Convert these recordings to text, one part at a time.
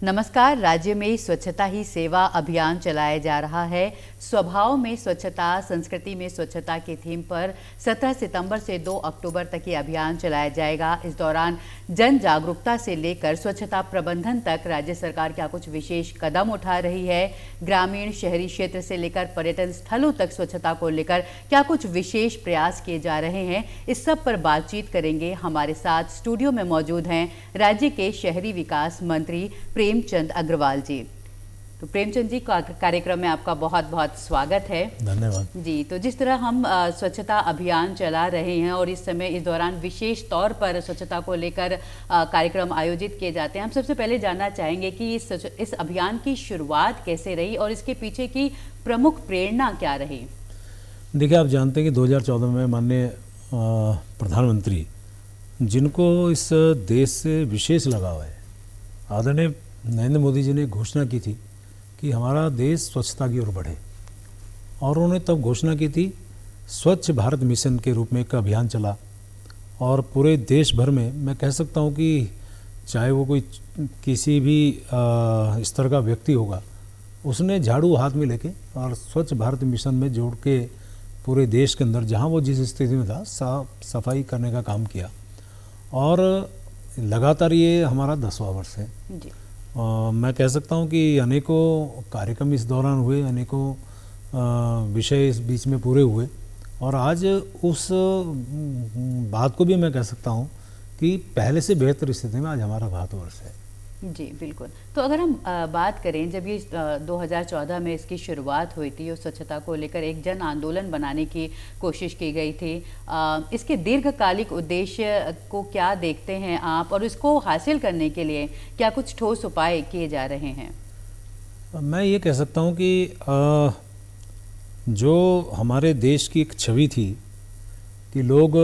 नमस्कार। राज्य में स्वच्छता ही सेवा अभियान चलाया जा रहा है। स्वभाव में स्वच्छता, संस्कृति में स्वच्छता के थीम पर 17 सितंबर से 2 अक्टूबर तक ये अभियान चलाया जाएगा। इस दौरान जन जागरूकता से लेकर स्वच्छता प्रबंधन तक राज्य सरकार क्या कुछ विशेष कदम उठा रही है, ग्रामीण शहरी क्षेत्र से लेकर पर्यटन स्थलों तक स्वच्छता को लेकर क्या कुछ विशेष प्रयास किए जा रहे हैं, इस सब पर बातचीत करेंगे। हमारे साथ स्टूडियो में मौजूद हैं राज्य के शहरी विकास मंत्री प्रेमचंद अग्रवाल जी। तो प्रेमचंद जी, कार्यक्रम में आपका बहुत बहुत स्वागत है। धन्यवाद जी। तो जिस तरह हम स्वच्छता अभियान चला रहे हैं और इस समय इस दौरान विशेष तौर पर स्वच्छता को लेकर कार्यक्रम आयोजित किए जाते हैं, हम सबसे पहले जानना चाहेंगे कि इस अभियान की शुरुआत कैसे रही और इसके पीछे की प्रमुख प्रेरणा क्या रही। देखिए, आप जानते हैं कि 2014 में माननीय प्रधानमंत्री, जिनको इस देश से विशेष लगाव है, आदरणीय नरेंद्र मोदी जी ने घोषणा की थी कि हमारा देश स्वच्छता की ओर बढ़े, और उन्होंने तब घोषणा की थी स्वच्छ भारत मिशन के रूप में एक अभियान चला। और पूरे देश भर में मैं कह सकता हूँ कि चाहे वो कोई किसी भी स्तर का व्यक्ति होगा, उसने झाड़ू हाथ में लेके और स्वच्छ भारत मिशन में जोड़ के पूरे देश के अंदर जहाँ वो जिस स्थिति में था साफ सफाई करने का काम किया। और लगातार ये हमारा 10वां वर्ष है जी। मैं कह सकता हूँ कि अनेकों कार्यक्रम इस दौरान हुए, अनेकों विषय इस बीच में पूरे हुए, और आज उस बात को भी मैं कह सकता हूँ कि पहले से बेहतर स्थिति में आज हमारा भारतवर्ष है। जी बिल्कुल। तो अगर हम बात करें, जब ये 2014 में इसकी शुरुआत हुई थी और स्वच्छता को लेकर एक जन आंदोलन बनाने की कोशिश की गई थी, इसके दीर्घकालिक उद्देश्य को क्या देखते हैं आप, और इसको हासिल करने के लिए क्या कुछ ठोस उपाय किए जा रहे हैं? मैं ये कह सकता हूँ कि जो हमारे देश की एक छवि थी कि लोग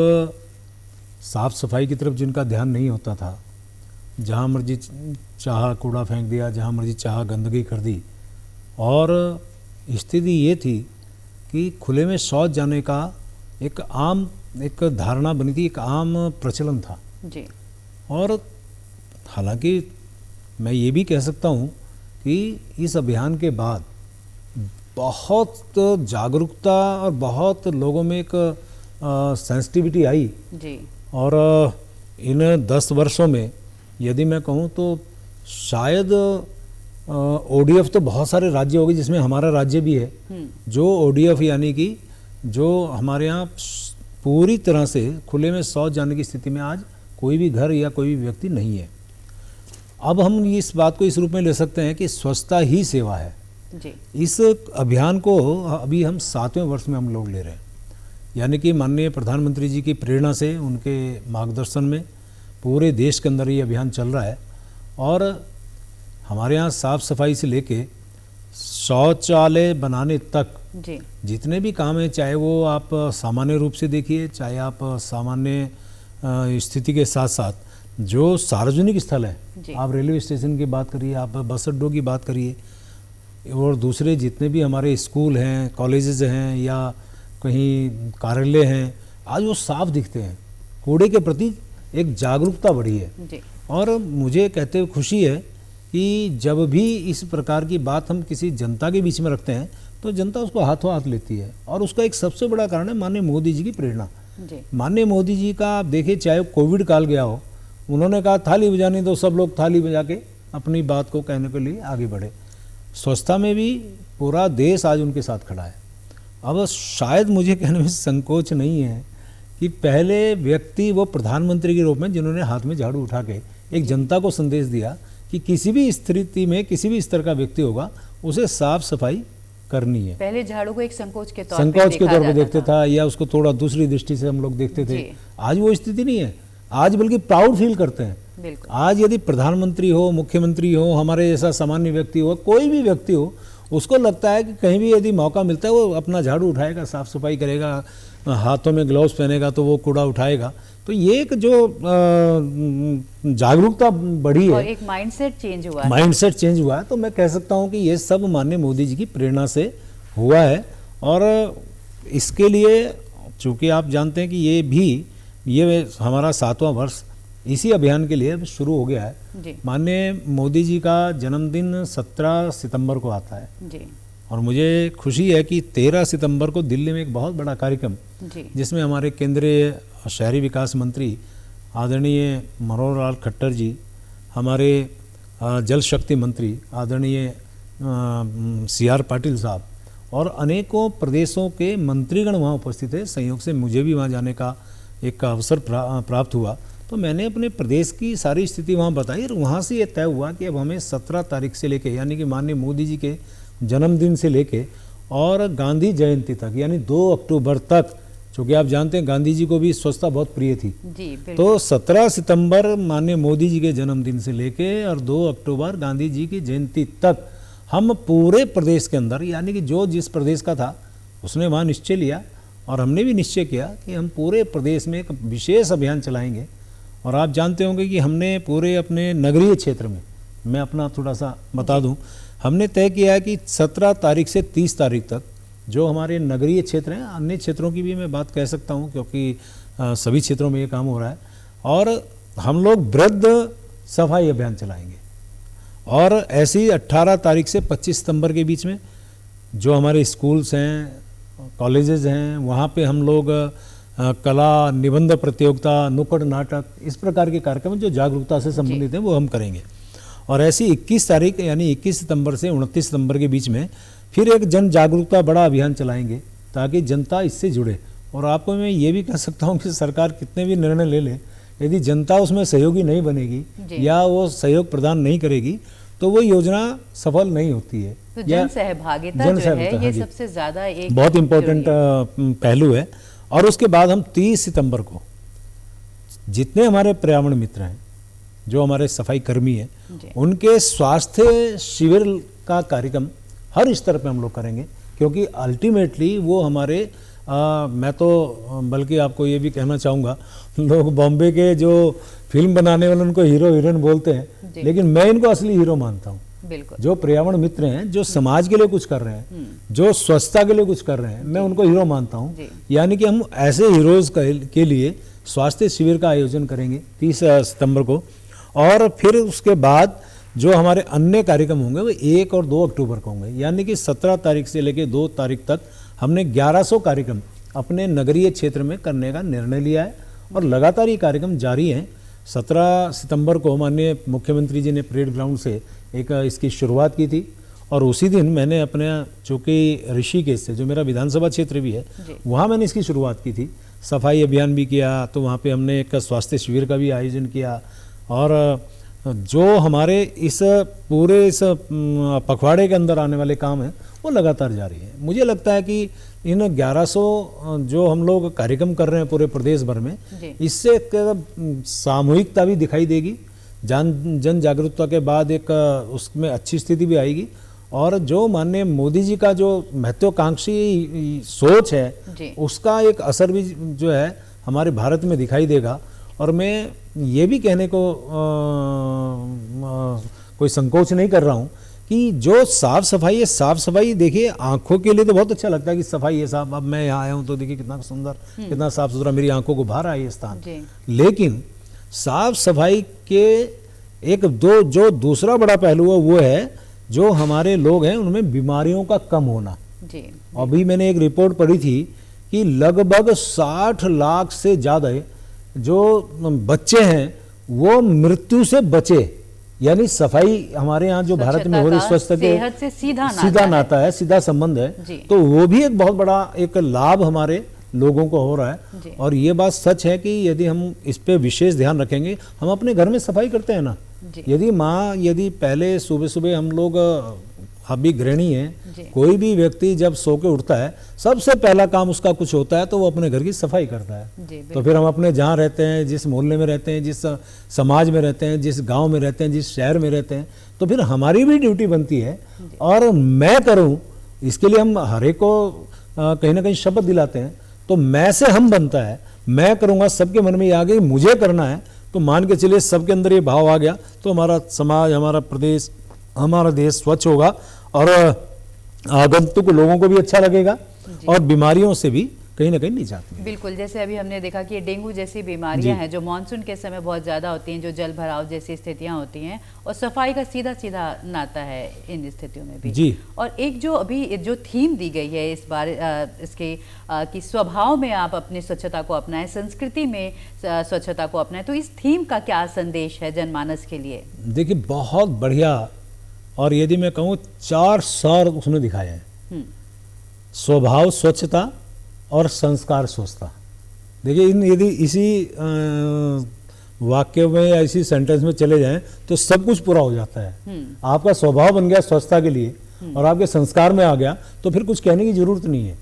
साफ सफाई की तरफ जिनका ध्यान नहीं होता था, जहाँ मर्जी चाहा कूड़ा फेंक दिया, जहाँ मर्जी चाहा गंदगी कर दी, और स्थिति ये थी कि खुले में शौच जाने का एक धारणा बनी थी, एक आम प्रचलन था जी। और हालांकि मैं ये भी कह सकता हूँ कि इस अभियान के बाद बहुत जागरूकता और बहुत लोगों में एक सेंसिटिविटी आई जी। और इन 10 वर्षों में यदि मैं कहूँ तो शायद ODF तो बहुत सारे राज्य हो गए, जिसमें हमारा राज्य भी है, जो ODF यानी कि जो हमारे यहाँ पूरी तरह से खुले में शौच जाने की स्थिति में आज कोई भी घर या कोई भी व्यक्ति नहीं है। अब हम इस बात को इस रूप में ले सकते हैं कि स्वच्छता ही सेवा है जी। इस अभियान को अभी हम 7वें वर्ष में हम लोग ले रहे हैं, यानी कि माननीय प्रधानमंत्री जी की प्रेरणा से, उनके मार्गदर्शन में पूरे देश के अंदर ये अभियान चल रहा है। और हमारे यहाँ साफ सफाई से लेके शौचालय बनाने तक जी। जितने भी काम हैं, चाहे वो आप सामान्य रूप से देखिए, चाहे आप सामान्य स्थिति के साथ साथ जो सार्वजनिक स्थल है, आप रेलवे स्टेशन की बात करिए, आप बस अड्डों की बात करिए, और दूसरे जितने भी हमारे स्कूल हैं, कॉलेजेस हैं या कहीं कार्यालय हैं, आज वो साफ दिखते हैं। कूड़े के प्रति एक जागरूकता बढ़ी है जी। और मुझे कहते हुए खुशी है कि जब भी इस प्रकार की बात हम किसी जनता के बीच में रखते हैं तो जनता उसको हाथों हाथ लेती है, और उसका एक सबसे बड़ा कारण है माननीय मोदी जी की प्रेरणा। माननीय मोदी जी का आप देखिए, चाहे कोविड काल गया हो, उन्होंने कहा थाली बजानी, तो सब लोग थाली बजा के अपनी बात को कहने के लिए आगे बढ़े। स्वच्छता में भी पूरा देश आज उनके साथ खड़ा है। अब शायद मुझे कहने में संकोच नहीं है कि पहले व्यक्ति वो प्रधानमंत्री के रूप में, जिन्होंने हाथ में झाड़ू उठा के एक जनता को संदेश दिया कि किसी भी स्थिति में किसी भी स्तर का व्यक्ति होगा, उसे साफ सफाई करनी है। पहले झाड़ू को एक संकोच के तौर पे देखते था, या उसको थोड़ा दूसरी दृष्टि से हम लोग देखते थे। आज वो स्थिति नहीं है, आज बल्कि प्राउड फील करते हैं। आज यदि प्रधानमंत्री हो, मुख्यमंत्री हो, हमारे जैसा सामान्य व्यक्ति हो, कोई भी व्यक्ति हो, उसको लगता है कि कहीं भी यदि मौका मिलता है वो अपना झाड़ू उठाएगा, साफ सफाई करेगा, हाथों में ग्लव्स पहनेगा तो वो कूड़ा उठाएगा। तो ये एक जो जागरूकता बढ़ी है, और एक माइंडसेट चेंज हुआ है, तो मैं कह सकता हूँ कि ये सब माननीय मोदी जी की प्रेरणा से हुआ है। और इसके लिए चूँकि आप जानते हैं कि ये हमारा 7वां वर्ष, इसी अभियान के लिए अब शुरू हो गया है। जी माननीय मोदी जी का जन्मदिन 17 सितंबर को आता है जी और मुझे खुशी है कि 13 सितंबर को दिल्ली में एक बहुत बड़ा कार्यक्रम जी जिसमें हमारे केंद्रीय शहरी विकास मंत्री आदरणीय मनोहर लाल खट्टर जी, हमारे जल शक्ति मंत्री आदरणीय CR पाटिल साहब और अनेकों प्रदेशों के मंत्रीगण वहाँ उपस्थित थे। संयोग से मुझे भी वहाँ जाने का एक अवसर प्राप्त हुआ, तो मैंने अपने प्रदेश की सारी स्थिति वहाँ बताई और वहाँ से ये तय हुआ कि अब हमें 17 तारीख से लेके, यानी कि माननीय मोदी जी के जन्मदिन से लेके और गांधी जयंती तक यानी 2 अक्टूबर तक, चूँकि आप जानते हैं गांधी जी को भी स्वच्छता बहुत प्रिय थी, जी तो 17 सितंबर माननीय मोदी जी के जन्मदिन से लेके और 2 अक्टूबर गांधी जी की जयंती तक हम पूरे प्रदेश के अंदर, यानी कि जो जिस प्रदेश का था उसने वहाँ निश्चय लिया और हमने भी निश्चय किया कि हम पूरे प्रदेश में एक विशेष अभियान चलाएंगे। और आप जानते होंगे कि हमने पूरे अपने नगरीय क्षेत्र में, मैं अपना थोड़ा सा बता दूं, हमने तय किया है कि 17 तारीख से 30 तारीख तक जो हमारे नगरीय क्षेत्र हैं, अन्य क्षेत्रों की भी मैं बात कह सकता हूं क्योंकि सभी क्षेत्रों में ये काम हो रहा है, और हम लोग वृद्ध सफाई अभियान चलाएंगे। और ऐसी 18 तारीख से 25 सितंबर के बीच में जो हमारे स्कूल्स हैं, कॉलेजेस हैं, वहाँ पे हम लोग कला, निबंध प्रतियोगिता, नुक्कड़ नाटक, इस प्रकार के कार्यक्रम जो जागरूकता से संबंधित हैं वो हम करेंगे। और ऐसी 21 तारीख यानी 21 सितंबर से 29 सितंबर के बीच में फिर एक जन जागरूकता बड़ा अभियान चलाएंगे ताकि जनता इससे जुड़े। और आपको मैं ये भी कह सकता हूँ कि सरकार कितने भी निर्णय ले ले, यदि जनता उसमें सहयोगी नहीं बनेगी या वो सहयोग प्रदान नहीं करेगी तो वो योजना सफल नहीं होती है। तो जन सहभागिता जो है ये सबसे ज़्यादा एक बहुत इम्पोर्टेंट पहलू है। और उसके बाद हम 30 सितंबर को जितने हमारे पर्यावरण मित्र हैं, जो हमारे सफाई कर्मी हैं, उनके स्वास्थ्य शिविर का कार्यक्रम हर स्तर पे हम लोग करेंगे, क्योंकि अल्टीमेटली वो हमारे मैं तो बल्कि आपको ये भी कहना चाहूँगा, लोग बॉम्बे के जो फिल्म बनाने वाले उनको हीरो हीरोइन बोलते हैं, लेकिन मैं इनको असली हीरो मानता हूँ। जो पर्यावरण मित्र हैं, जो समाज के लिए कुछ कर रहे हैं, जो स्वच्छता के लिए कुछ कर रहे हैं, मैं उनको हीरो मानता हूँ। यानी कि हम ऐसे हीरोज के लिए स्वास्थ्य शिविर का आयोजन करेंगे 30 सितंबर को। और फिर उसके बाद जो हमारे अन्य कार्यक्रम होंगे वो 1 और 2 अक्टूबर को होंगे, यानी कि 17 तारीख से लेकर 2 तारीख तक हमने 1100 कार्यक्रम अपने नगरीय क्षेत्र में करने का निर्णय लिया है और लगातार ये कार्यक्रम जारी हैं। 17 सितंबर को माननीय मुख्यमंत्री जी ने परेड ग्राउंड से एक इसकी शुरुआत की थी और उसी दिन मैंने अपने, चूँकि ऋषिकेश से जो मेरा विधानसभा क्षेत्र भी है, वहाँ मैंने इसकी शुरुआत की थी। सफाई अभियान भी किया, तो वहाँ पे हमने एक स्वास्थ्य शिविर का भी आयोजन किया। और जो हमारे इस पूरे इस पखवाड़े के अंदर आने वाले काम हैं वो लगातार जारी है। मुझे लगता है कि इन 1100 जो हम लोग कार्यक्रम कर रहे हैं पूरे प्रदेश भर में, इससे एक सामूहिकता भी दिखाई देगी, जन जागरूकता के बाद एक उसमें अच्छी स्थिति भी आएगी। और जो माननीय मोदी जी का जो महत्वाकांक्षी सोच है उसका एक असर भी जो है हमारे भारत में दिखाई देगा। और मैं ये भी कहने को कोई संकोच नहीं कर रहा हूँ कि जो साफ सफाई है, साफ सफाई देखिए आंखों के लिए तो बहुत अच्छा लगता है कि सफाई है साफ। अब मैं यहाँ आया हूँ तो देखिए कितना सुंदर, कितना साफ सुथरा, मेरी आंखों को भार आया ये स्थान। लेकिन साफ सफाई के एक जो दूसरा बड़ा पहलू है वो है जो हमारे लोग हैं उनमें बीमारियों का कम होना। अभी मैंने एक रिपोर्ट पढ़ी थी कि लगभग 60 लाख से ज़्यादा जो बच्चे हैं वो मृत्यु से बचे। यानी सफाई हमारे यहाँ जो भारत में हो रही स्वच्छता के से सीधा नाता है, सीधा संबंध है, तो वो भी एक बहुत बड़ा एक लाभ हमारे लोगों को हो रहा है। और ये बात सच है कि यदि हम इस पे विशेष ध्यान रखेंगे, हम अपने घर में सफाई करते हैं ना, यदि पहले सुबह सुबह हम लोग, अभी गृहिणी है, कोई भी व्यक्ति जब सो के उठता है सबसे पहला काम उसका कुछ होता है तो वो अपने घर की सफाई करता है। तो फिर हम अपने जहाँ रहते हैं, जिस मोहल्ले में रहते हैं, जिस समाज में रहते हैं, जिस गांव में रहते हैं, जिस शहर में रहते हैं, तो फिर हमारी भी ड्यूटी बनती है। और मैं करूँ इसके लिए हम हर एक को कहीं ना कहीं शपथ दिलाते हैं, तो मैं से हम बनता है, मैं करूँगा, सबके मन में ये आ गया मुझे करना है, तो मान के चलिए सबके अंदर ये भाव आ गया तो हमारा समाज, हमारा प्रदेश, हमारा देश स्वच्छ होगा और आगंतुक लोगों को भी अच्छा लगेगा और बीमारियों से भी कहीं ना कहीं निजात मिले। बिल्कुल, जैसे अभी हमने देखा कि डेंगू जैसी बीमारियां हैं जो मानसून के समय बहुत ज़्यादा होती हैं, जो जल भराव जैसी स्थितियां होती हैं, और सफाई का सीधा सीधा नाता है इन स्थितियों में भी जी। और एक जो अभी जो थीम दी गई है इस बार इसके कि स्वभाव में आप अपनी स्वच्छता को अपनाएं, संस्कृति में स्वच्छता को अपनाएं, तो इस थीम का क्या संदेश है जनमानस के लिए? देखिए बहुत बढ़िया, और यदि मैं कहूँ 4 स्वर उसने दिखाए हैं, स्वभाव स्वच्छता और संस्कार स्वच्छता। देखिए यदि इसी वाक्य में या इसी सेंटेंस में चले जाएं तो सब कुछ पूरा हो जाता है। आपका स्वभाव बन गया स्वच्छता के लिए और आपके संस्कार में आ गया तो फिर कुछ कहने की जरूरत नहीं है।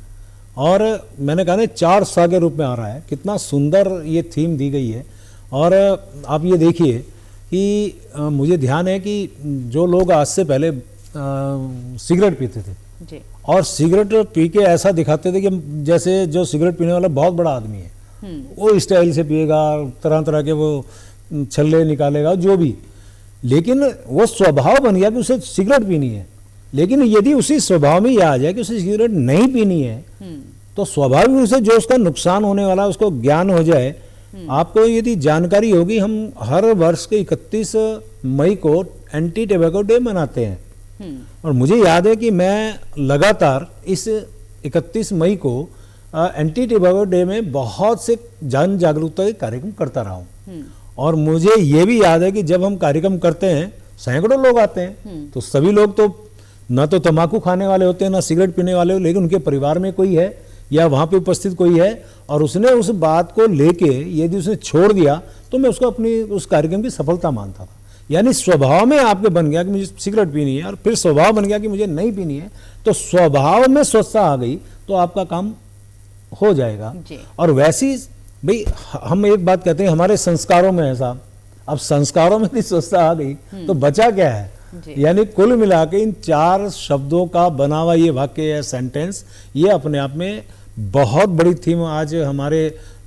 और मैंने कहा ना 4 सा के रूप में आ रहा है, कितना सुंदर ये थीम दी गई है। और आप ये देखिए कि मुझे ध्यान है कि जो लोग आज से पहले सिगरेट पीते थे जी। और सिगरेट पी के ऐसा दिखाते थे कि जैसे जो सिगरेट पीने वाला बहुत बड़ा आदमी है, वो स्टाइल से पिएगा, तरह तरह के वो छल्ले निकालेगा जो भी, लेकिन वो स्वभाव बन गया कि उसे सिगरेट पीनी है। लेकिन यदि उसी स्वभाव में यह आ जाए कि उसे सिगरेट नहीं पीनी है तो स्वाभाविक रूप से जो उसका नुकसान होने वाला उसको ज्ञान हो जाए। आपको यदि जानकारी होगी, हम हर वर्ष के 31 मई को एंटी टोबैको डे मनाते हैं और मुझे याद है कि मैं लगातार इस 31 मई को एंटी टोबैको डे में बहुत से जन जागरूकता के कार्यक्रम करता रहा हूँ। और मुझे ये भी याद है कि जब हम कार्यक्रम करते हैं सैकड़ों लोग आते हैं, तो सभी लोग तो ना तो तंबाकू खाने वाले होते हैं ना सिगरेट पीने वाले हो, लेकिन उनके परिवार में कोई है या वहाँ पे उपस्थित कोई है और उसने उस बात को लेके यदि उसने छोड़ दिया तो मैं उसको अपनी उस कार्यक्रम की सफलता मानता था। यानी स्वभाव में आपके बन गया कि मुझे सिगरेट पीनी है और फिर स्वभाव बन गया कि मुझे नहीं पीनी है, तो स्वभाव में स्वच्छता आ गई तो आपका काम हो जाएगा। और वैसी भाई हम एक बात कहते हैं हमारे संस्कारों में है साहब, अब संस्कारों में यदि स्वच्छता आ गई तो बचा क्या है। यानी कुल मिला के इन 4 शब्दों का बना हुआ ये वाक्य या सेंटेंस, ये अपने आप में बहुत बड़ी थीम आज हमारे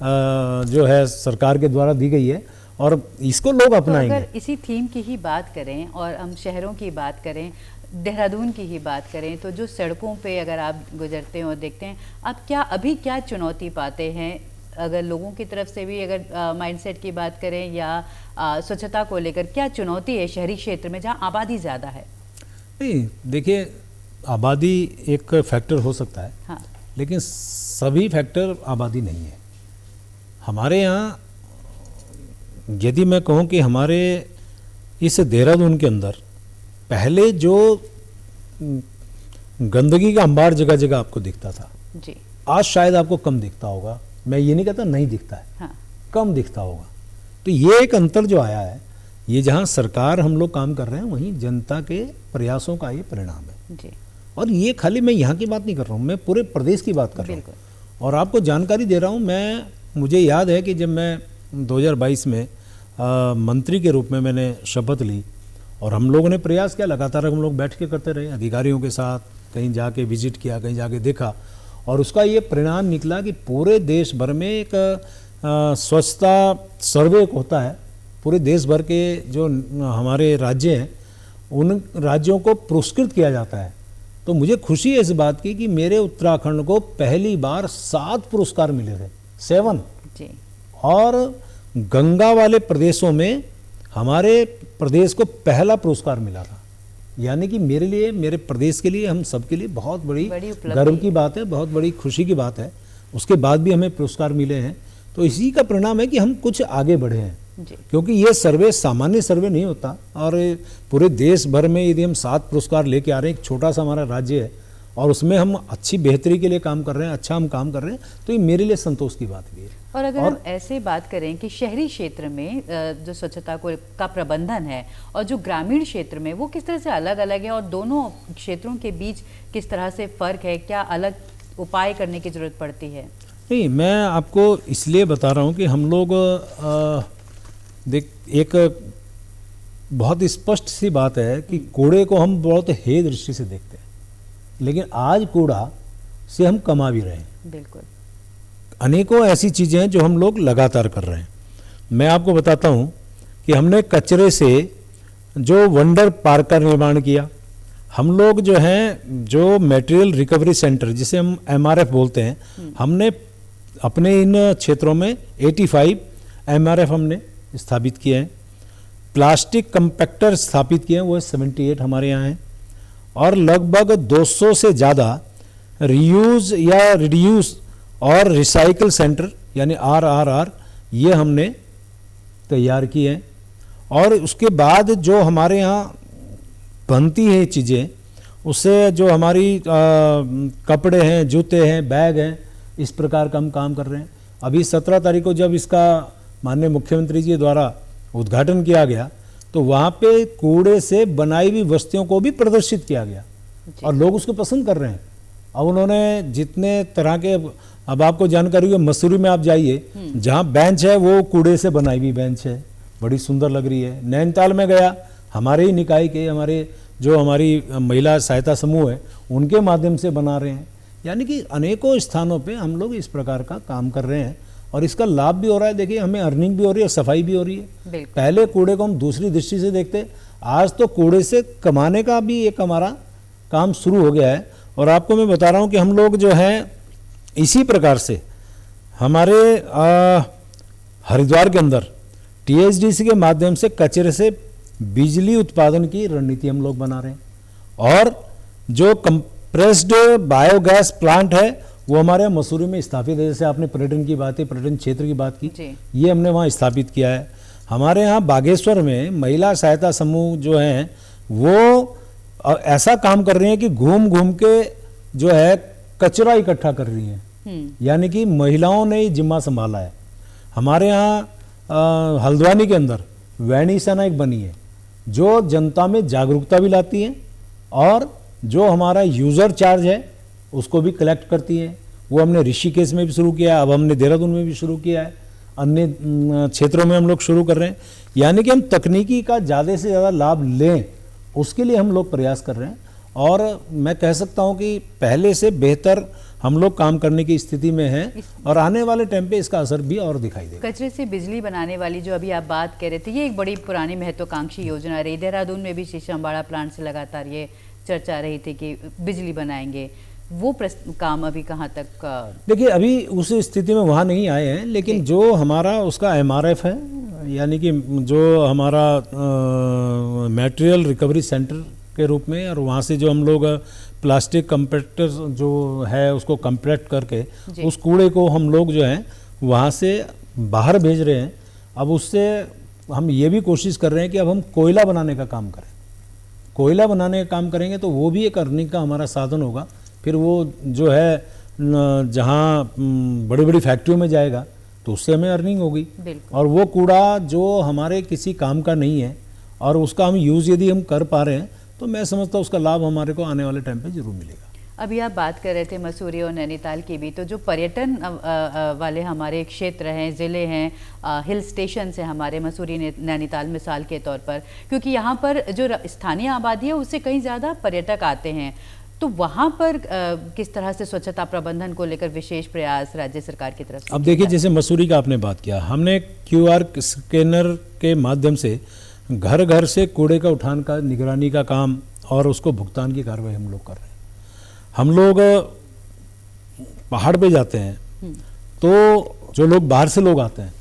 जो है सरकार के द्वारा दी गई है और इसको लोग अपनाएंगे। तो अगर इसी थीम की ही बात करें और हम शहरों की बात करें, देहरादून की ही बात करें, तो जो सड़कों पे अगर आप गुजरते हैं और देखते हैं, आप अभी क्या चुनौती पाते हैं? अगर लोगों की तरफ से भी अगर माइंडसेट की बात करें या स्वच्छता को लेकर क्या चुनौती है शहरी क्षेत्र में जहां आबादी ज़्यादा है? नहीं, देखिए आबादी एक फैक्टर हो सकता है, हाँ। लेकिन सभी फैक्टर आबादी नहीं है। हमारे यहाँ यदि मैं कहूँ कि हमारे इस देहरादून के अंदर पहले जो गंदगी का अंबार जगह जगह आपको दिखता था जी, आज शायद आपको कम दिखता होगा। मैं ये नहीं कहता नहीं दिखता है, हाँ। कम दिखता होगा। तो ये एक अंतर जो आया है, ये जहाँ सरकार हम लोग काम कर रहे हैं वहीं जनता के प्रयासों का ये परिणाम है जी। और ये खाली मैं यहाँ की बात नहीं कर रहा हूँ, मैं पूरे प्रदेश की बात कर रहा हूँ और आपको जानकारी दे रहा हूँ। मुझे याद है कि जब मैं 2022 में मंत्री के रूप में मैंने शपथ ली और हम लोगों ने प्रयास किया, लगातार हम लोग बैठ के करते रहे अधिकारियों के साथ, कहीं जाके विजिट किया, कहीं जाके देखा और उसका ये परिणाम निकला कि पूरे देश भर में एक स्वच्छता सर्वे होता है। पूरे देश भर के जो हमारे राज्य हैं उन राज्यों को पुरस्कृत किया जाता है। तो मुझे खुशी है इस बात की कि मेरे उत्तराखंड को पहली बार 7 पुरस्कार मिले थे, 7 जी। और गंगा वाले प्रदेशों में हमारे प्रदेश को पहला पुरस्कार मिला था। यानी कि मेरे लिए, मेरे प्रदेश के लिए, हम सबके लिए बहुत बड़ी गर्व की बात है, बहुत बड़ी खुशी की बात है। उसके बाद भी हमें पुरस्कार मिले हैं, तो इसी का परिणाम है कि हम कुछ आगे बढ़े हैं जी। क्योंकि ये सर्वे सामान्य सर्वे नहीं होता और पूरे देश भर में यदि हम 7 पुरस्कार लेके आ रहे हैं, एक छोटा सा हमारा राज्य है और उसमें हम अच्छी बेहतरी के लिए काम कर रहे हैं, अच्छा हम काम कर रहे हैं, तो ये मेरे लिए संतोष की बात भी है। और अगर हम ऐसे बात करें कि शहरी क्षेत्र में जो स्वच्छता का प्रबंधन है और जो ग्रामीण क्षेत्र में, वो किस तरह से अलग अलग है और दोनों क्षेत्रों के बीच किस तरह से फ़र्क है, क्या अलग उपाय करने की ज़रूरत पड़ती है? नहीं, मैं आपको इसलिए बता रहा हूँ कि हम लोग एक बहुत स्पष्ट सी बात है कि कूड़े को हम बहुत हेय दृष्टि से देखते हैं, लेकिन आज कूड़ा से हम कमा भी रहे हैं। बिल्कुल, अनेकों ऐसी चीज़ें हैं जो हम लोग लगातार कर रहे हैं। मैं आपको बताता हूं कि हमने कचरे से जो वंडर पार्क का निर्माण किया, हम लोग जो हैं जो मटेरियल रिकवरी सेंटर जिसे हम MRF बोलते हैं, हमने अपने इन क्षेत्रों में 85 MRF हमने स्थापित किए हैं। प्लास्टिक कंपैक्टर स्थापित किए हैं, वो 78 हमारे यहाँ हैं। और लगभग 200 से ज़्यादा रीयूज़ या रिड्यूस और रिसाइकल सेंटर यानी RRR ये हमने तैयार किए हैं। और उसके बाद जो हमारे यहाँ बनती है चीज़ें, उससे जो हमारी कपड़े हैं, जूते हैं, बैग हैं, इस प्रकार का हम काम कर रहे हैं। अभी 17 तारीख को जब इसका माननीय मुख्यमंत्री जी द्वारा उद्घाटन किया गया तो वहाँ पे कूड़े से बनाई हुई वस्तुओं को भी प्रदर्शित किया गया और लोग उसको पसंद कर रहे हैं। अब उन्होंने जितने तरह के, अब आपको जानकारी है, मसूरी में आप जाइए, जहाँ बेंच है वो कूड़े से बनाई हुई बेंच है, बड़ी सुंदर लग रही है। नैनीताल में गया, हमारे ही निकाय के, हमारी महिला सहायता समूह है, उनके माध्यम से बना रहे हैं। यानी कि अनेकों स्थानों पे हम लोग इस प्रकार का काम कर रहे हैं और इसका लाभ भी हो रहा है। देखिए, हमें अर्निंग भी हो रही है, सफाई भी हो रही है। पहले कूड़े को हम दूसरी दृष्टि से देखते, आज तो कूड़े से कमाने का भी एक हमारा काम शुरू हो गया है। और आपको मैं बता रहा हूँ कि हम लोग जो हैं इसी प्रकार से हमारे हरिद्वार के अंदर THDC के माध्यम से कचरे से बिजली उत्पादन की रणनीति हम लोग बना रहे हैं। और जो कंप्रेस्ड बायोगैस प्लांट है वो हमारे यहाँ मसूरी में स्थापित है। जैसे आपने पर्यटन की बात है, पर्यटन क्षेत्र की बात की, ये हमने वहाँ स्थापित किया है। हमारे यहाँ बागेश्वर में महिला सहायता समूह जो हैं वो ऐसा काम कर रही हैं कि घूम घूम के जो है कचरा इकट्ठा कर रही हैं, यानी कि महिलाओं ने ही जिम्मा संभाला है। हमारे यहाँ हल्द्वानी के अंदर वैनी सेना एक बनी है जो जनता में जागरूकता भी लाती है और जो हमारा यूज़र चार्ज है उसको भी कलेक्ट करती है। वो हमने ऋषिकेश में भी शुरू किया है, अब हमने देहरादून में भी शुरू किया है, अन्य क्षेत्रों में हम लोग शुरू कर रहे हैं। यानी कि हम तकनीकी का ज़्यादा से ज़्यादा लाभ लें, उसके लिए हम लोग प्रयास कर रहे हैं। और मैं कह सकता हूं कि पहले से बेहतर हम लोग काम करने की स्थिति में हैं और आने वाले टाइम पे इसका असर भी और दिखाई देगा। कचरे से बिजली बनाने वाली जो अभी आप बात कह रहे थे, ये एक बड़ी पुरानी महत्वाकांक्षी योजना रही। देहरादून में भी शीशमबाड़ा प्लांट से लगातार ये चर्चा रही थी कि बिजली बनाएंगे। वो काम अभी कहाँ तक? देखिए, अभी उस स्थिति में वहाँ नहीं आए हैं, लेकिन जो हमारा उसका MRF है, यानी कि जो हमारा मटेरियल रिकवरी सेंटर के रूप में, और वहाँ से जो हम लोग प्लास्टिक कंपैक्टर जो है उसको कंपैक्ट करके उस कूड़े को हम लोग जो है वहाँ से बाहर भेज रहे हैं। अब उससे हम ये भी कोशिश कर रहे हैं कि अब हम कोयला बनाने का काम करें। कोयला बनाने का काम करेंगे तो वो भी एक अर्निंग का हमारा साधन होगा। फिर वो जो है जहाँ बड़ी बड़ी फैक्ट्रियों में जाएगा तो उससे हमें अर्निंग होगी। और वो कूड़ा जो हमारे किसी काम का नहीं है और उसका हम यूज़ यदि हम कर पा रहे हैं तो मैं समझता हूँ उसका लाभ हमारे को आने वाले टाइम पे जरूर मिलेगा। अभी आप बात कर रहे थे मसूरी और नैनीताल की भी, तो जो पर्यटन वाले हमारे क्षेत्र हैं, ज़िले हैं, हिल स्टेशन है हमारे मसूरी नैनीताल मिसाल के तौर पर, क्योंकि यहाँ पर जो स्थानीय आबादी है उससे कहीं ज़्यादा पर्यटक आते हैं, तो वहाँ पर किस तरह से स्वच्छता प्रबंधन को लेकर विशेष प्रयास राज्य सरकार की तरफ से? अब देखिए, जैसे मसूरी का आपने बात किया, हमने QR स्कैनर के माध्यम से घर घर से कूड़े का उठान का निगरानी का काम और उसको भुगतान की कार्रवाई हम लोग कर रहे हैं। हम लोग पहाड़ पे जाते हैं तो जो लोग बाहर से लोग आते हैं,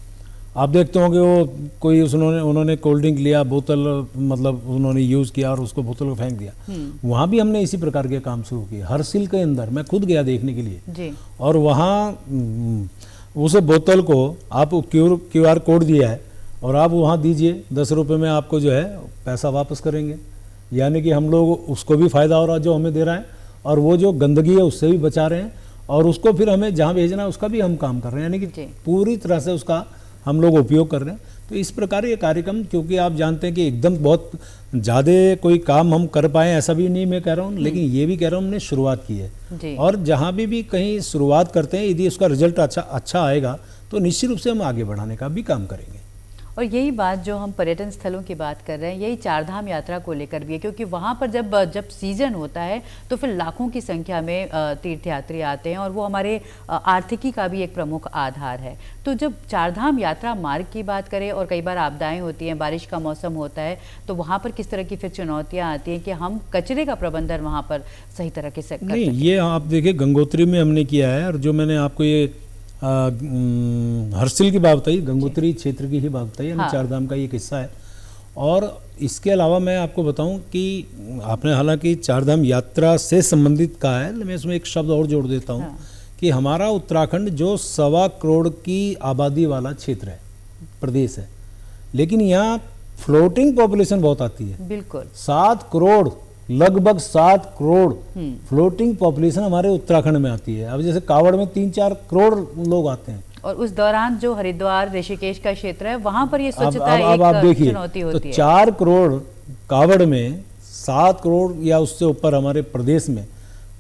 आप देखते होंगे वो कोई उन्होंने कोल्ड ड्रिंक लिया, बोतल मतलब उन्होंने यूज़ किया और उसको बोतल को फेंक दिया। वहाँ भी हमने इसी प्रकार के काम शुरू किए। हरसिल के अंदर मैं खुद गया देखने के लिए जी। और वहाँ उस बोतल को आप QR कोड दिया है और आप वहाँ दीजिए, 10 रुपये में आपको जो है पैसा वापस करेंगे। यानी कि हम लोग उसको भी फ़ायदा हो रहा है जो हमें दे रहा है, और वो जो गंदगी है उससे भी बचा रहे हैं, और उसको फिर हमें जहाँ भेजना है उसका भी हम काम कर रहे हैं, यानी कि पूरी तरह से उसका हम लोग उपयोग कर रहे हैं। तो इस प्रकार ये कार्यक्रम, क्योंकि आप जानते हैं कि एकदम बहुत ज़्यादा कोई काम हम कर पाएँ ऐसा भी नहीं मैं कह रहा हूँ, लेकिन ये भी कह रहा हूँ हमने शुरुआत की है। और जहाँ भी कहीं शुरुआत करते हैं, यदि उसका रिजल्ट अच्छा आएगा तो निश्चित रूप से हम आगे बढ़ाने का भी काम करेंगे। और यही बात जो हम पर्यटन स्थलों की बात कर रहे हैं, यही चारधाम यात्रा को लेकर भी है, क्योंकि वहाँ पर जब सीजन होता है तो फिर लाखों की संख्या में तीर्थयात्री आते हैं और वो हमारे आर्थिकी का भी एक प्रमुख आधार है। तो जब चारधाम यात्रा मार्ग की बात करें और कई बार आपदाएं होती हैं, बारिश का मौसम होता है, तो वहाँ पर किस तरह की फिर चुनौतियाँ आती हैं कि हम कचरे का प्रबंधन वहाँ पर सही तरह से नहीं, ये आप देखिए गंगोत्री में हमने किया है, और जो मैंने आपको ये हर्षिल की बात बताई, गंगोत्री क्षेत्र की ही बात बताई, यानी हाँ। चारधाम का ये किस्सा है। और इसके अलावा मैं आपको बताऊं कि आपने हालांकि चारधाम यात्रा से संबंधित कहा है, मैं इसमें एक शब्द और जोड़ देता हूं हाँ। कि हमारा उत्तराखंड जो 1.25 करोड़ की आबादी वाला क्षेत्र है, प्रदेश है, लेकिन यहाँ फ्लोटिंग पॉपुलेशन बहुत आती है। बिल्कुल 7 करोड़, लगभग 7 करोड़ फ्लोटिंग पॉपुलेशन हमारे उत्तराखंड में आती है। अब जैसे कावड़ में 3-4 करोड़ लोग आते हैं। और उस दौरान जो हरिद्वार ऋषिकेश का क्षेत्र है वहां पर ये अब स्वच्छता आप एक देखिए, चुनौती तो होती है। 4 करोड़ कावड़ में, 7 करोड़ या उससे ऊपर हमारे प्रदेश में,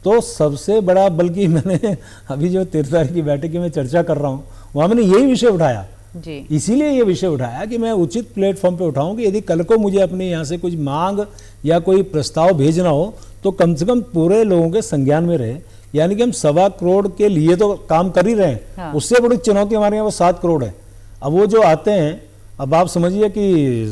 तो सबसे बड़ा, बल्कि मैंने अभी जो 13 तारीख की बैठक की मैं चर्चा कर रहा हूँ वहाँ मैंने यही विषय उठाया, जी इसीलिए ये विषय उठाया कि मैं उचित प्लेटफॉर्म पे उठाऊं कि यदि कल को मुझे अपने यहाँ से कुछ मांग या कोई प्रस्ताव भेजना हो तो कम से कम पूरे लोगों के संज्ञान में रहे। यानी कि हम 1.25 करोड़ के लिए तो काम कर ही रहे हैं, हाँ। उससे बड़ी चुनौती हमारे यहाँ वो 7 करोड़ है। अब वो जो आते हैं, अब आप समझिए कि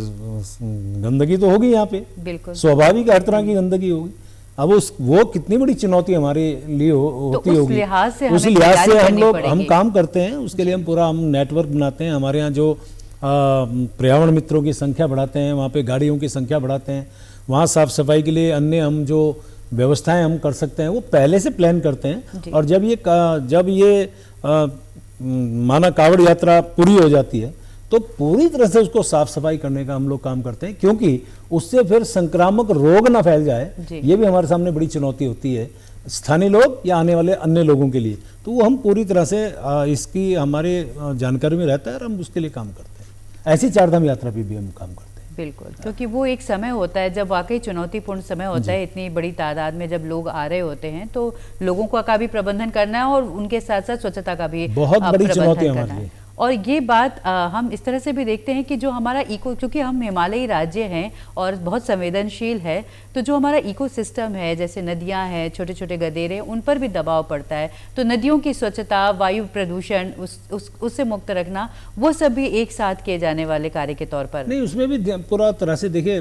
गंदगी तो होगी यहाँ पे, बिल्कुल। स्वाभाविक हर तरह की गंदगी होगी। अब वो कितनी बड़ी चुनौती हमारे लिए होती उस होगी। लिहाज से उस हमें लिहाज से तैयारी हम करनी लोग पड़ेगी। काम करते हैं, उसके लिए हम पूरा नेटवर्क बनाते हैं। हमारे यहाँ जो पर्यावरण मित्रों की संख्या बढ़ाते हैं, वहाँ पे गाड़ियों की संख्या बढ़ाते हैं, वहाँ साफ सफाई के लिए अन्य हम जो व्यवस्थाएं हम कर सकते हैं वो पहले से प्लान करते हैं। और जब ये माना कावड़ यात्रा पूरी हो जाती है तो पूरी तरह से उसको साफ सफाई करने का हम लोग काम करते हैं, क्योंकि उससे फिर संक्रामक रोग ना फैल जाए। ये भी हमारे सामने बड़ी चुनौती होती है, स्थानीय लोग या आने वाले अन्य लोगों के लिए। तो वो हम पूरी तरह से इसकी हमारे जानकारी में रहता है और हम उसके लिए काम करते हैं। ऐसी चारधाम यात्रा पे भी हम काम करते हैं। बिल्कुल, क्योंकि वो एक समय होता है जब वाकई चुनौतीपूर्ण समय होता है। इतनी बड़ी तादाद में जब लोग आ रहे होते हैं तो लोगों का भी प्रबंधन करना है और उनके साथ साथ स्वच्छता का भी बहुत बड़ी चुनौती करना हमारे लिए। है। और ये बात हम इस तरह से भी देखते हैं कि जो हमारा क्योंकि हम हिमालयी राज्य हैं और बहुत संवेदनशील है, तो जो हमारा इकोसिस्टम है, जैसे नदियां हैं, छोटे छोटे गदेरे, उन पर भी दबाव पड़ता है। तो नदियों की स्वच्छता, वायु प्रदूषण, उससे मुक्त रखना, वो सब भी एक साथ किए जाने वाले कार्य के तौर पर नहीं, उसमें भी पूरा तरह से देखिए,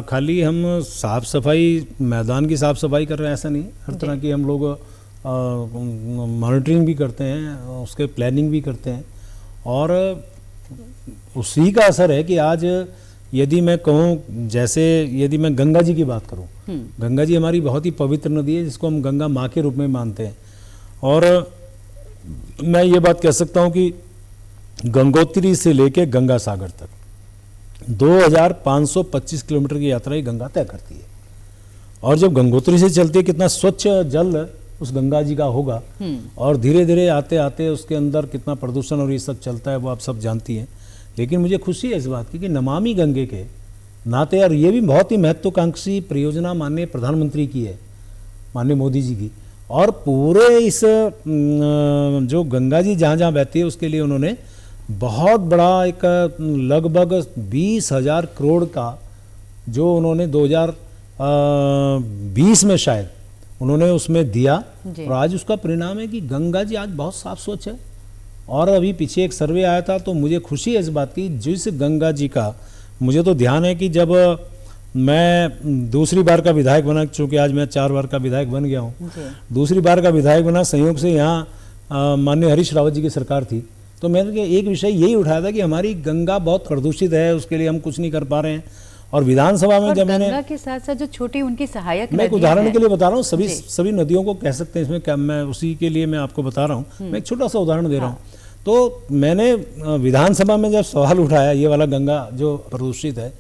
खाली हम साफ सफाई, मैदान की साफ सफाई कर रहे हैं ऐसा नहीं, हर तरह की हम लोग मॉनिटरिंग भी करते हैं, उसके प्लानिंग भी करते हैं। और उसी का असर है कि आज यदि मैं कहूँ, जैसे यदि मैं गंगा जी की बात करूँ, गंगा जी हमारी बहुत ही पवित्र नदी है जिसको हम गंगा माँ के रूप में मानते हैं। और मैं ये बात कह सकता हूँ कि गंगोत्री से लेके गंगा सागर तक 2525 किलोमीटर की यात्रा ये गंगा तय करती है। और जब गंगोत्री से चलती है, कितना स्वच्छ जल उस गंगा जी का होगा, और धीरे धीरे आते आते उसके अंदर कितना प्रदूषण और ये सब चलता है वो आप सब जानती हैं। लेकिन मुझे खुशी है इस बात की कि नमामि गंगे के नाते, और ये भी बहुत ही महत्वाकांक्षी परियोजना माननीय प्रधानमंत्री की है, माननीय मोदी जी की। और पूरे इस जो गंगा जी जहाँ जहाँ बहती है उसके लिए उन्होंने बहुत बड़ा एक लगभग 20,000 करोड़ का जो उन्होंने 2020 में शायद उन्होंने उसमें दिया। और आज उसका परिणाम है कि गंगा जी आज बहुत साफ स्वच्छ है। और अभी पीछे एक सर्वे आया था तो मुझे खुशी है इस बात की, जिस गंगा जी का मुझे तो ध्यान है कि जब मैं दूसरी बार का विधायक बना, चूँकि आज मैं 4 बार का विधायक बन गया हूँ, दूसरी बार का विधायक बना, संयोग से यहाँ माननीय हरीश रावत जी की सरकार थी, तो मैंने एक विषय यही उठाया था कि हमारी गंगा बहुत प्रदूषित है, उसके लिए हम कुछ नहीं कर पा रहे हैं। और विधानसभा में जब मैंने, गंगा के साथ साथ जो छोटी उनकी सहायक, मैं एक उदाहरण के लिए बता रहा हूँ, सभी नदियों को कह सकते हैं इसमें क्या, मैं उसी के लिए मैं आपको बता रहा हूँ, मैं एक छोटा सा उदाहरण दे रहा हूँ। तो मैंने विधानसभा में जब सवाल उठाया ये वाला गंगा जो प्रदूषित है,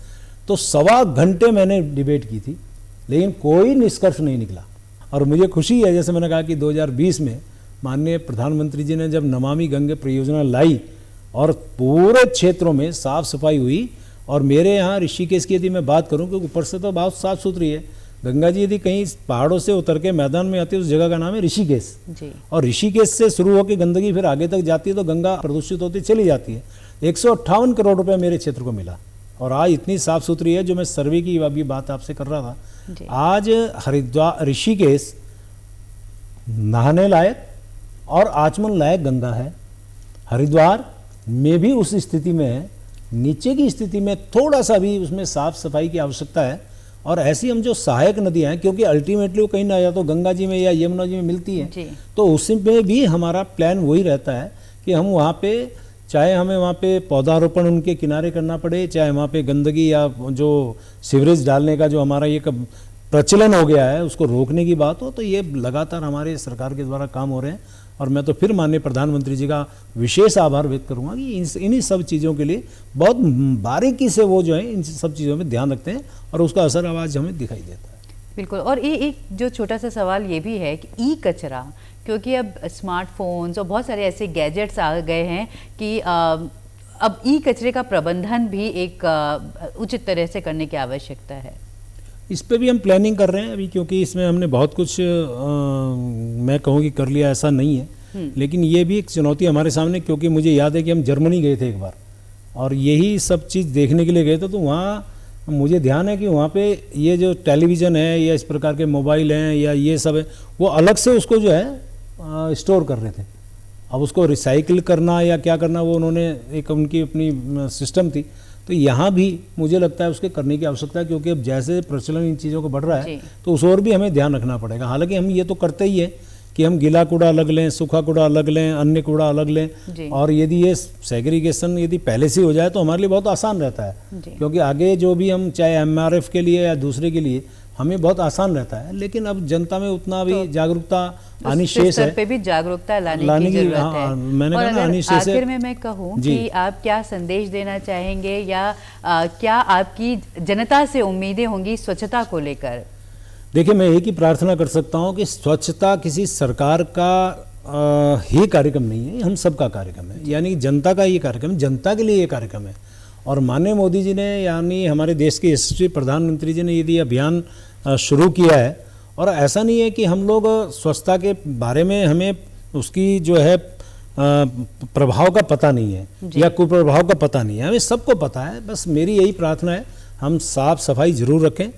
तो 1.25 घंटे मैंने डिबेट की थी, लेकिन कोई निष्कर्ष नहीं निकला। और मुझे खुशी है, जैसे मैंने कहा कि 2020 में माननीय प्रधानमंत्री जी ने जब नमामि गंगे परियोजना लाई और पूरे क्षेत्रों में साफ सफाई हुई। और मेरे यहाँ ऋषिकेश की यदि मैं बात करूँ, क्योंकि ऊपर से तो बहुत साफ सुथरी है गंगा जी, यदि कहीं पहाड़ों से उतर के मैदान में आती है उस जगह का नाम है ऋषिकेश। और ऋषिकेश से शुरू होकर गंदगी फिर आगे तक जाती है तो गंगा प्रदूषित होती चली जाती है। 158 करोड़ रुपए मेरे क्षेत्र को मिला और आज इतनी साफ सुथरी है। जो मैं सर्वे की अभी बात आपसे कर रहा था, आज हरिद्वार ऋषिकेश नहाने लायक और आचमन लायक गंगा है। हरिद्वार में भी उस स्थिति में है, नीचे की स्थिति में थोड़ा सा भी उसमें साफ सफाई की आवश्यकता है। और ऐसी हम जो सहायक नदियां हैं, क्योंकि अल्टीमेटली वो कहीं ना या तो गंगा जी में या यमुना जी में मिलती है, तो उसमें भी हमारा प्लान वही रहता है कि हम वहाँ पे, चाहे हमें वहाँ पे पौधारोपण उनके किनारे करना पड़े, चाहे वहाँ पे गंदगी या जो सीवरेज डालने का जो हमारा ये प्रचलन हो गया है उसको रोकने की बात हो, तो ये लगातार हमारे सरकार के द्वारा काम हो रहे हैं। और मैं तो फिर माननीय प्रधानमंत्री जी का विशेष आभार व्यक्त करूंगा कि इन्हीं सब चीज़ों के लिए बहुत बारीकी से वो जो है इन सब चीज़ों में ध्यान रखते हैं और उसका असर आज हमें दिखाई देता है। बिल्कुल। और एक जो छोटा सा सवाल ये भी है कि ई कचरा, क्योंकि अब स्मार्टफोन्स और बहुत सारे ऐसे गैजेट्स आ गए हैं कि अब ई कचरे का प्रबंधन भी एक उचित तरह से करने की आवश्यकता है। इस पे भी हम प्लानिंग कर रहे हैं अभी, क्योंकि इसमें हमने बहुत कुछ मैं कहूँ कि कर लिया, ऐसा नहीं है, लेकिन ये भी एक चुनौती हमारे सामने, क्योंकि मुझे याद है कि हम जर्मनी गए थे एक बार और यही सब चीज़ देखने के लिए गए थे। तो वहाँ मुझे ध्यान है कि वहाँ पे ये जो टेलीविज़न है या इस प्रकार के मोबाइल हैं या ये सब है, वो अलग से उसको जो है स्टोर कर रहे थे। अब उसको रिसाइकिल करना या क्या करना, वो उन्होंने एक उनकी अपनी सिस्टम थी। तो यहाँ भी मुझे लगता है उसके करने की आवश्यकता है, क्योंकि अब जैसे प्रचलन इन चीज़ों को बढ़ रहा है तो उस ओर भी हमें ध्यान रखना पड़ेगा। हालांकि हम ये तो करते ही है कि हम गीला कूड़ा अलग लें, सूखा कूड़ा अलग लें, अन्य कूड़ा अलग लें, और यदि ये सेग्रीगेशन यदि पहले से हो जाए तो हमारे लिए बहुत आसान रहता है, क्योंकि आगे जो भी हम चाहे MRF के लिए या दूसरे के लिए हमें बहुत आसान रहता है। लेकिन अब जनता में उतना भी जागरूकता आनी शेष है, पे भी जागरूकता लाने की जरूरत है। मैंने कहा आनी शेष है। आखिर में मैं कहूँ कि आप क्या संदेश देना चाहेंगे या क्या आपकी जनता से उम्मीदें होंगी स्वच्छता को लेकर? देखिए, मैं एक ही प्रार्थना कर सकता हूँ कि स्वच्छता किसी सरकार का ही कार्यक्रम नहीं है, हम सबका कार्यक्रम है, यानी जनता का ये कार्यक्रम, जनता के लिए ये कार्यक्रम है। और माननीय मोदी जी ने, यानी हमारे देश के यशस्वी प्रधानमंत्री जी ने यदि अभियान शुरू किया है, और ऐसा नहीं है कि हम लोग स्वच्छता के बारे में हमें उसकी जो है प्रभाव का पता नहीं है या कुप्रभाव का पता नहीं है, हमें सबको पता है। बस मेरी यही प्रार्थना है, हम साफ सफाई जरूर रखें,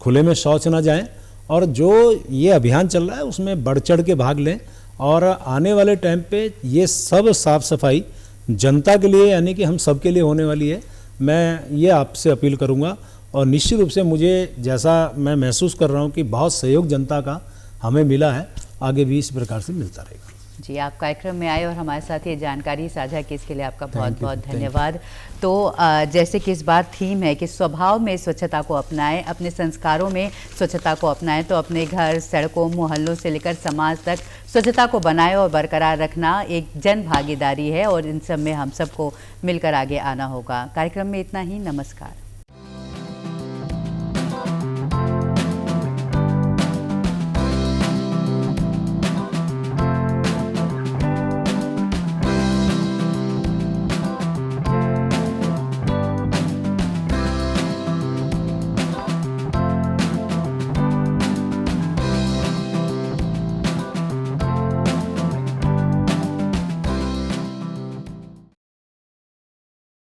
खुले में शौच ना जाएं, और जो ये अभियान चल रहा है उसमें बढ़ चढ़ के भाग लें। और आने वाले टाइम पे ये सब साफ सफाई जनता के लिए, यानी कि हम सब के लिए होने वाली है। मैं ये आपसे अपील करूंगा, और निश्चित रूप से मुझे जैसा मैं महसूस कर रहा हूं कि बहुत सहयोग जनता का हमें मिला है, आगे भी इस प्रकार से मिलता रहेगा। जी, आप कार्यक्रम में आए और हमारे साथ ये जानकारी साझा की, इसके लिए आपका बहुत बहुत धन्यवाद। तो जैसे कि इस बार थीम है कि स्वभाव में स्वच्छता को अपनाएं, अपने संस्कारों में स्वच्छता को अपनाएं, तो अपने घर, सड़कों, मोहल्लों से लेकर समाज तक स्वच्छता को बनाए और बरकरार रखना एक जन भागीदारी है, और इन सब में हम सबको मिलकर आगे आना होगा। कार्यक्रम में इतना ही। नमस्कार।